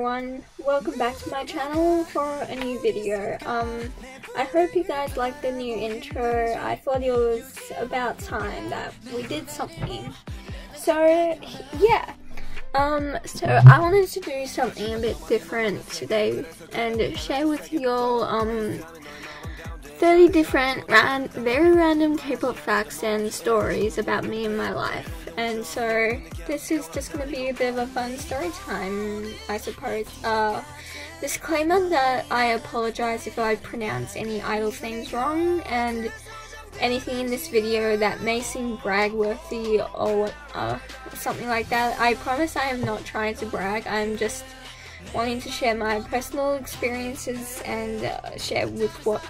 everyone, welcome back to my channel for a new video. I hope you guys liked the new intro. I thought it was about time that we did something. So yeah, so I wanted to do something a bit different today and share with you all 30 different very random K-pop facts and stories about me and my life. And so this is just going to be a bit of a fun story time, I suppose. Disclaimer that I apologize if I pronounce any idols' names wrong, and anything in this video that may seem brag-worthy or something like that. I promise I am not trying to brag. I'm just wanting to share my personal experiences and share with what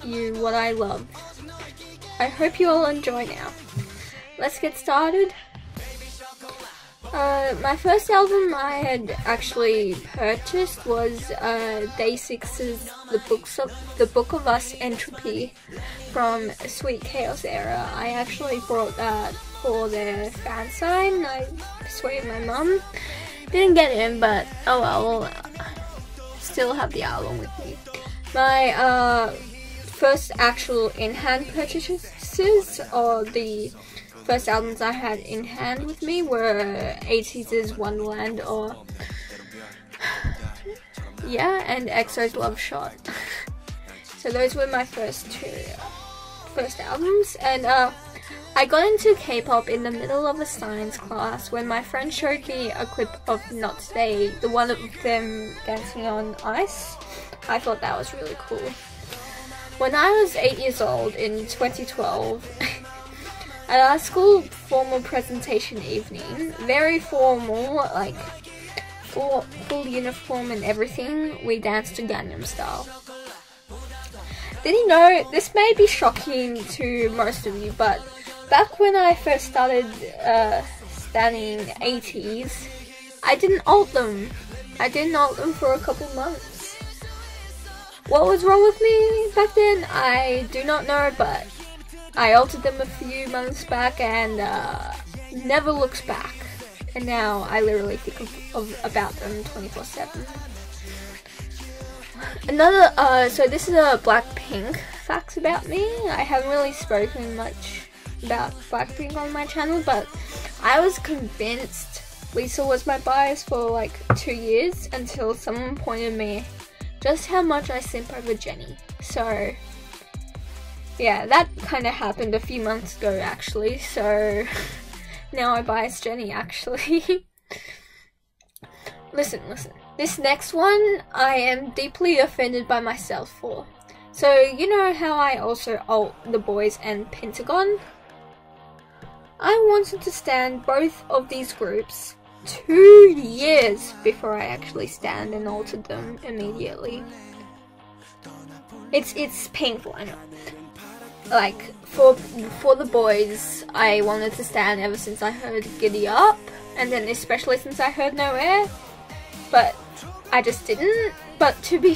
I love. I hope you all enjoy now. Let's get started. My first album I had actually purchased was Day6's The Book of Us Entropy from Sweet Chaos Era. I actually brought that for their fan sign. I persuaded my mum. Didn't get in, but oh well, still have the album with me. My first actual in-hand purchases, or the first albums I had in hand with me, were ATEEZ's Wonderland, or yeah, and EXO's Love Shot. So those were my first albums, and I got into K-pop in the middle of a science class when my friend showed me a clip of Not Today, the one of them dancing on ice. I thought that was really cool. When I was 8 years old in 2012, at our school formal presentation evening, very formal, like full uniform and everything, we danced to Gangnam Style. Did you know, this may be shocking to most of you, but back when I first started standing ATEEZ, I didn't alt them. I didn't alt them for a couple months. What was wrong with me back then? I do not know, but I altered them a few months back and never looks back. And now I literally think about them 24/7. Another, so this is a Blackpink facts about me. I haven't really spoken much about Blackpink on my channel, but I was convinced Lisa was my bias for like 2 years until someone pointed me just how much I simp over Jennie. So yeah, that kind of happened a few months ago actually, so now I bias Jennie actually. Listen, this next one I am deeply offended by myself for. So you know how I also alt the boys and Pentagon? I wanted to stand both of these groups 2 years before I actually stand and altered them immediately. It's painful, I know. Like, for the boys, I wanted to stand ever since I heard Giddy Up, and then especially since I heard Nowhere, but I just didn't. But to be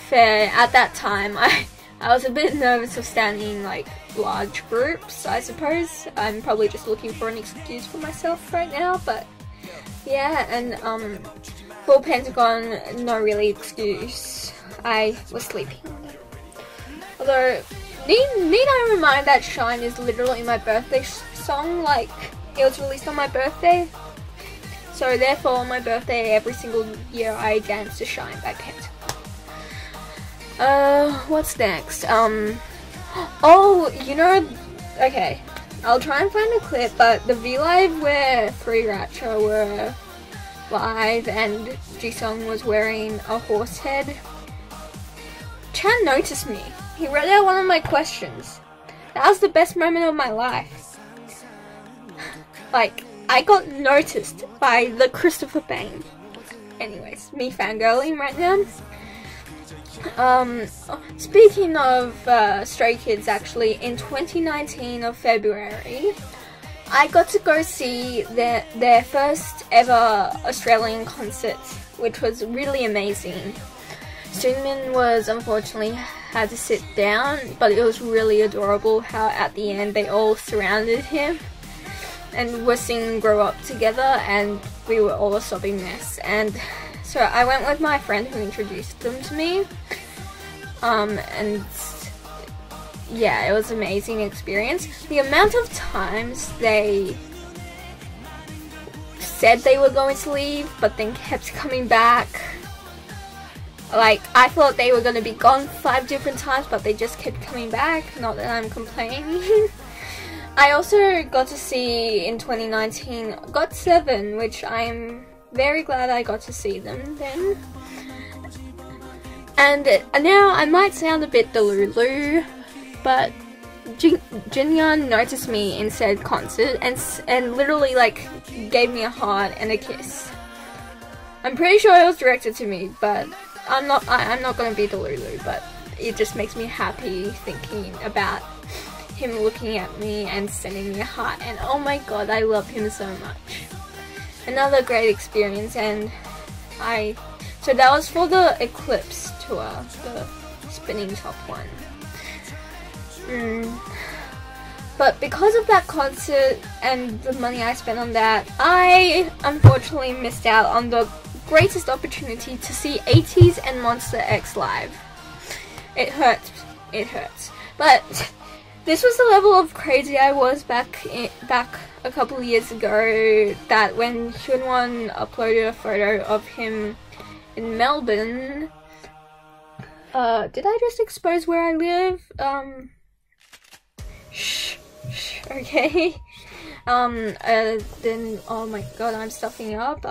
fair, at that time, I was a bit nervous of standing like large groups, I suppose. I'm probably just looking for an excuse for myself right now, but yeah, and for Pentagon, no really excuse. I was sleeping. Although, need I remind that Shine is literally my birthday song, like, it was released on my birthday. So therefore, on my birthday, every single year, I dance to Shine by Pentagon. What's next? Oh, you know, okay, I'll try and find a clip, but the V-Live where 3RACHA were live and Jisung was wearing a horse head, Chan noticed me. He read out one of my questions. That was the best moment of my life. Like, I got noticed by the Christopher Bang. Anyways, me fangirling right now. Speaking of Stray Kids, actually, in 2019 of February, I got to go see their first ever Australian concert, which was really amazing. Seungmin was unfortunately had to sit down, but it was really adorable how at the end they all surrounded him and were singing Grow Up together, and we were all a sobbing mess. And So I went with my friend who introduced them to me. And yeah, it was an amazing experience. The amount of times they said they were going to leave, but then kept coming back. Like, I thought they were going to be gone 5 different times, but they just kept coming back. Not that I'm complaining. I also got to see in 2019 GOT7, which I'm very glad I got to see them then. And now I might sound a bit delulu, but Jinyeon noticed me in said concert and literally like gave me a heart and a kiss. I'm pretty sure it was directed to me, but I'm not gonna be delulu, but it just makes me happy thinking about him looking at me and sending me a heart, and oh my god, I love him so much. Another great experience. And so that was for the Eclipse tour, the spinning top one. But because of that concert and the money I spent on that, I unfortunately missed out on the greatest opportunity to see 80s and Monster X live. It hurts. It hurts. But this was the level of crazy I was back a couple of years ago, that when Hyunwon uploaded a photo of him in Melbourne. Did I just expose where I live? Okay. Then, oh my god, I'm stuffing up.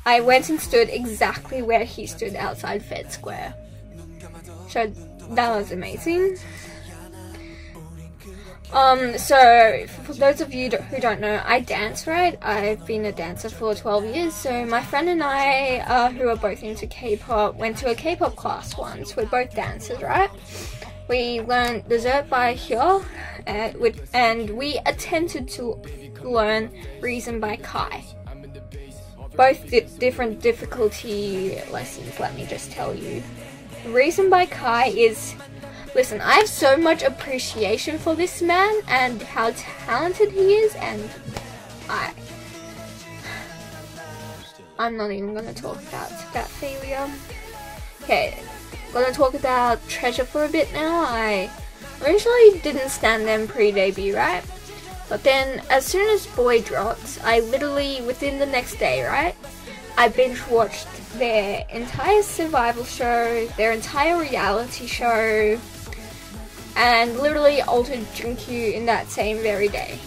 I went and stood exactly where he stood outside Fed Square. So that was amazing. So for those of you who don't know, I dance, right? I've been a dancer for 12 years. So my friend and I, who are both into K-pop, went to a K-pop class once. We're both dancers, right? We learned Dessert by Hyo, and we attempted to learn Reason by Kai. Both different difficulty lessons, let me just tell you. Reason by Kai is... Listen, I have so much appreciation for this man and how talented he is, and I'm not even gonna talk about that failure. Okay, gonna talk about Treasure for a bit now. I originally didn't stand them pre-debut, right? But then, as soon as Boy dropped, I literally, within the next day, right? I binge-watched their entire survival show, their entire reality show, and literally altered Junkyu in that same very day.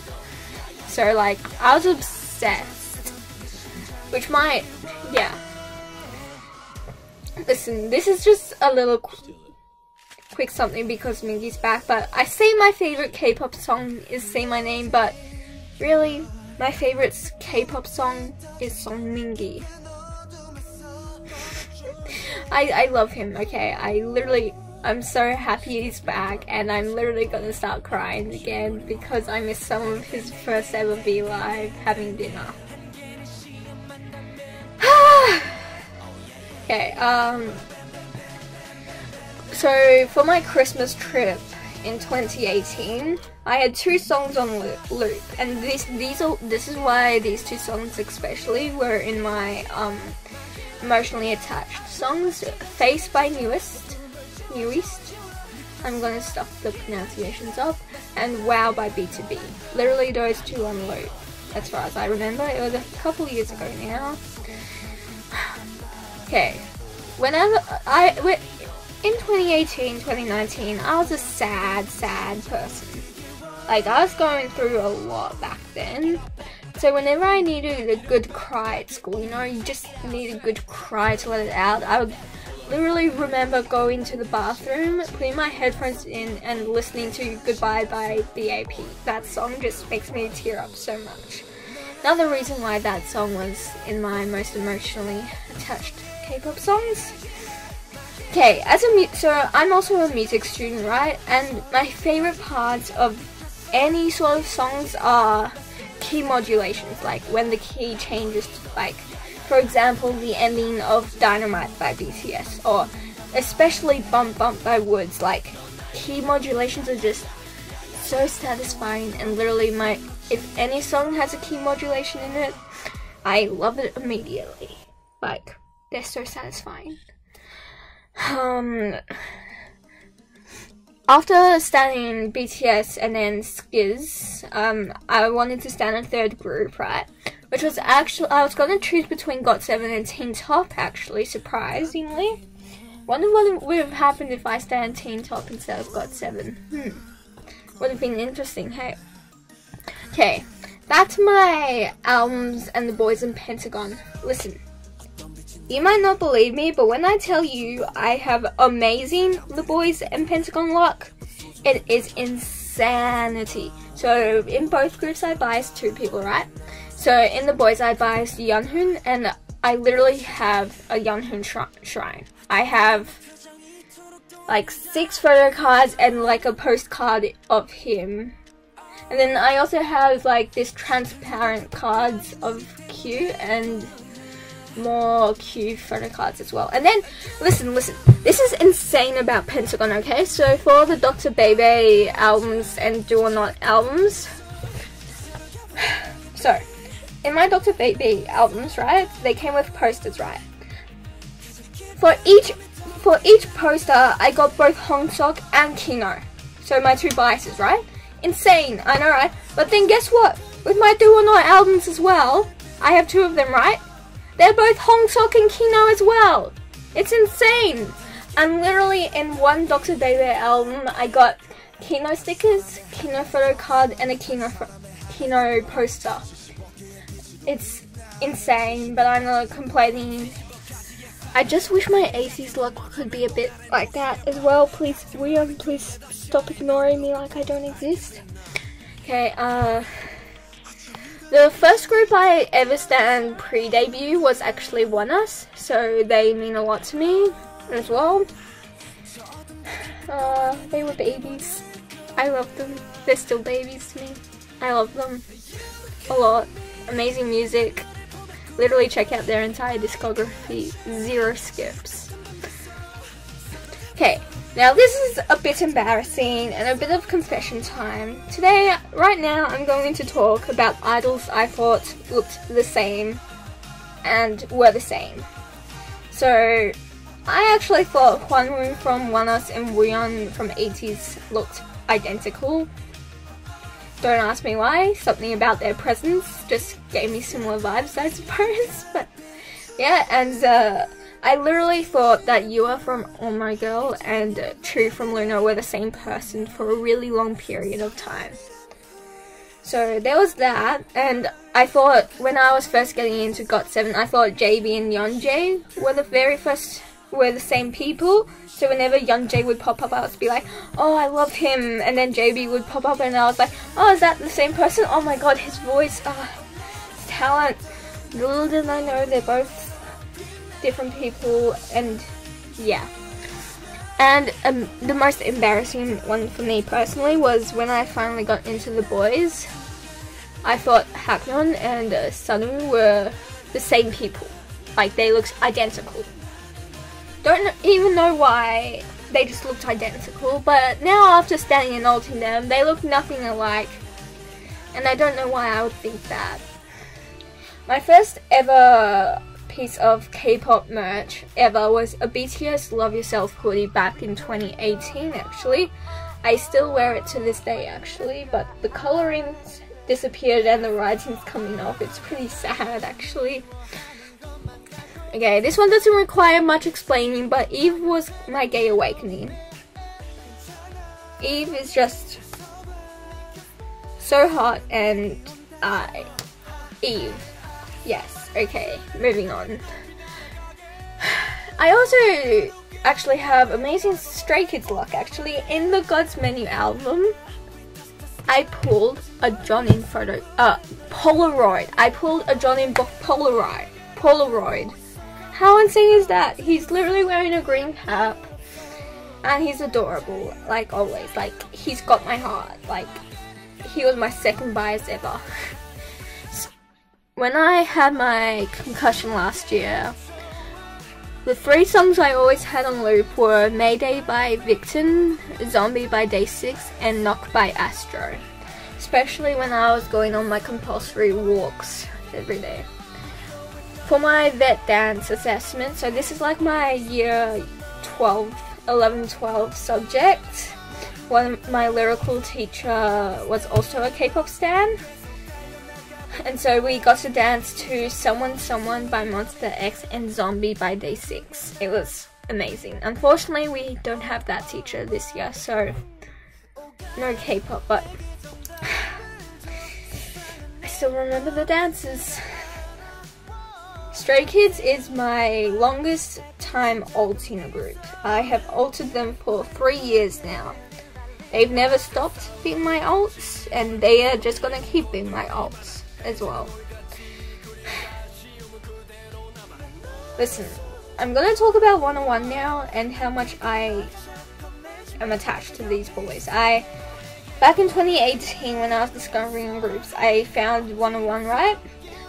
So like, I was obsessed. Which might, yeah. Listen, this is just a little quick something because Mingy's back, but I say my favorite K-pop song is Say My Name, but really, my favorite K-pop song is Song Mingy. I love him, okay? I'm so happy he's back, and I'm literally gonna start crying again because I missed some of his first ever V Live having dinner. Okay, so for my Christmas trip in 2018, I had 2 songs on loop, and this is why these 2 songs especially were in my emotionally attached songs. Face by Newest, I'm gonna stuff the pronunciations up, and Wow by B2B. Literally those 2 on loop, as far as I remember. It was a couple years ago now. Okay, in 2018, 2019, I was a sad person. Like, I was going through a lot back then. So whenever I needed a good cry at school, you know, you just need a good cry to let it out, I would literally remember going to the bathroom, putting my headphones in, and listening to Goodbye by BAP. That song just makes me tear up so much. Another reason why that song was in my most emotionally attached K-pop songs. Okay, so I'm also a music student, right? And my favorite parts of any sort of songs are key modulations, like when the key changes to, like, for example, the ending of Dynamite by BTS, or especially Bump Bump by Woods. Like, key modulations are just so satisfying, and literally if any song has a key modulation in it, I love it immediately. Like, They're so satisfying. After starting BTS and then Skiz, I wanted to start a third group, right? Which was actually, I was going to choose between GOT7 and Teen Top, actually, surprisingly. Wonder what would have happened if I stayed in Teen Top instead of GOT7. Would have been interesting, hey? Okay, back to my albums and the boys in Pentagon. Listen, you might not believe me, but when I tell you I have amazing The Boys and Pentagon luck, it is insanity. So in both groups I biased 2 people, right? So in The Boys I biased Yeonhoon, and I literally have a Yeonhoon shrine. I have like 6 photo cards and like a postcard of him. And then I also have like this transparent cards of Q and more Q photo cards as well. And then listen, this is insane about Pentagon, okay? So for the Dr. Bebe albums and Do or Not albums, so in my Dr. Bebe albums, right, they came with posters, right? For each poster I got both Hongsok and Kino, so my 2 biases, right? Insane, I know, right? But then guess what, with my Do or Not albums as well, I have 2 of them, right? They're both Hongsok and Kino as well. It's insane. And literally in one Dr. Bebe album, I got Kino stickers, Kino photo card, and a Kino poster. It's insane, but I'm not complaining. I just wish my AC's luck could be a bit like that as well. Please, William, please stop ignoring me like I don't exist. Okay, the first group I ever stan pre-debut was actually ONEUS, so they mean a lot to me as well. They were babies. I love them. They're still babies to me. I love them a lot. Amazing music. Literally check out their entire discography. 0 skips. Okay, now this is a bit embarrassing and a bit of confession time. Today, right now, I'm going to talk about idols I thought looked the same and were the same. So, I actually thought Hwanwoong from ONEUS and Wooyeon from 80s looked identical. Don't ask me why, something about their presence just gave me similar vibes, I suppose. But yeah, and I literally thought that Yua from Oh My Girl and True from Luna were the same person for a really long period of time. So there was that, and I thought when I was first getting into GOT7, I thought JB and Yeonjae were the same people. So whenever Yeonjae would pop up, I would be like, oh, I love him, and then JB would pop up and I was like, oh, is that the same person? Oh my god, his voice, his talent. Little did I know they're both different people, and yeah. And the most embarrassing one for me personally was when I finally got into the boys. I thought Haknon and Sunu were the same people. Like, they looked identical. Don't even know why they just looked identical, but now after standing and alting them, they look nothing alike. And I don't know why I would think that. My first ever piece of K-pop merch ever was a BTS Love Yourself hoodie back in 2018 actually. I still wear it to this day actually, but the colorings disappeared and the writing's coming off. It's pretty sad actually. Okay, this one doesn't require much explaining, but Eve was my gay awakening. Eve is just so hot, and Eve. Yes, okay, moving on. I also actually have amazing Stray Kids luck actually. In the God's Menu album, I pulled a Jonin photo, Polaroid. I pulled a Jonin Polaroid. How insane is that? He's literally wearing a green cap and he's adorable, like always. Like, he's got my heart. Like, he was my second bias ever. When I had my concussion last year, the 3 songs I always had on loop were Mayday by Victon, Zombie by Day 6, and Knock by Astro. Especially when I was going on my compulsory walks every day. for my vet dance assessment. So this is like my year 12, 11, 12 subject. My lyrical teacher was also a K-pop stan. And so we got to dance to Someone Someone by Monster X and Zombie by Day 6. It was amazing. Unfortunately, we don't have that teacher this year, so no K-pop, but I still remember the dances. Stray Kids is my longest time alting group. I have altered them for 3 years now. They've never stopped being my alts, and they are just gonna keep being my alts as well. Listen, I'm gonna talk about 101 now and how much I am attached to these boys. Back in 2018 when I was discovering groups, I found 101, right?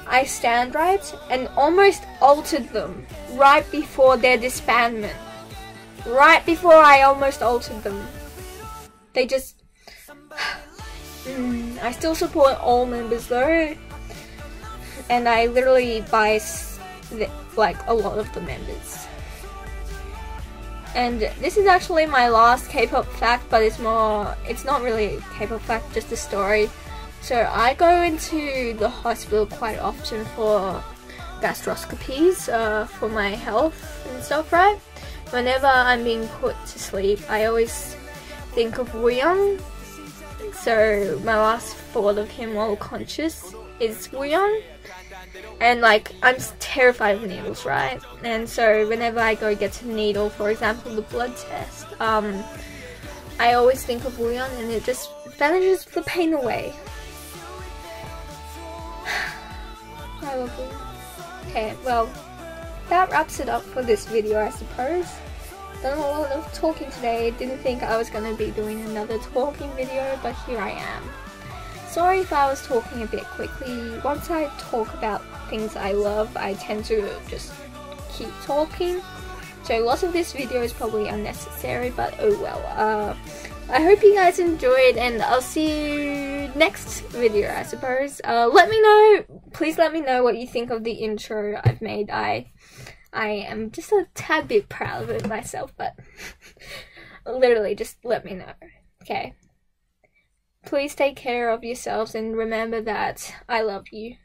I stand right and almost altered them right before their disbandment. Right before I almost altered them. They just... I still support all members though. And I literally bias like a lot of the members. And this is actually my last K-pop fact, but it's not really a K-pop fact, just a story. So I go into the hospital quite often for gastroscopies for my health and stuff, right? Whenever I'm being put to sleep, I always think of Wooyoung. So my last thought of him while conscious is Wooyoung. And like, I'm terrified of needles, right? And so whenever I go get a needle, for example the blood test, I always think of Wooyoung and it just banishes the pain away. I love you. Okay, well, that wraps it up for this video, I suppose. Done a lot of talking today. Didn't think I was going to be doing another talking video, but here I am. Sorry if I was talking a bit quickly. Once I talk about things I love, I tend to just keep talking. So lots of this video is probably unnecessary, but oh well. I hope you guys enjoyed, and I'll see you next video, I suppose. Let me know, please let me know what you think of the intro I've made. I am just a tad bit proud of it myself, but literally just let me know, okay? Please take care of yourselves and remember that I love you.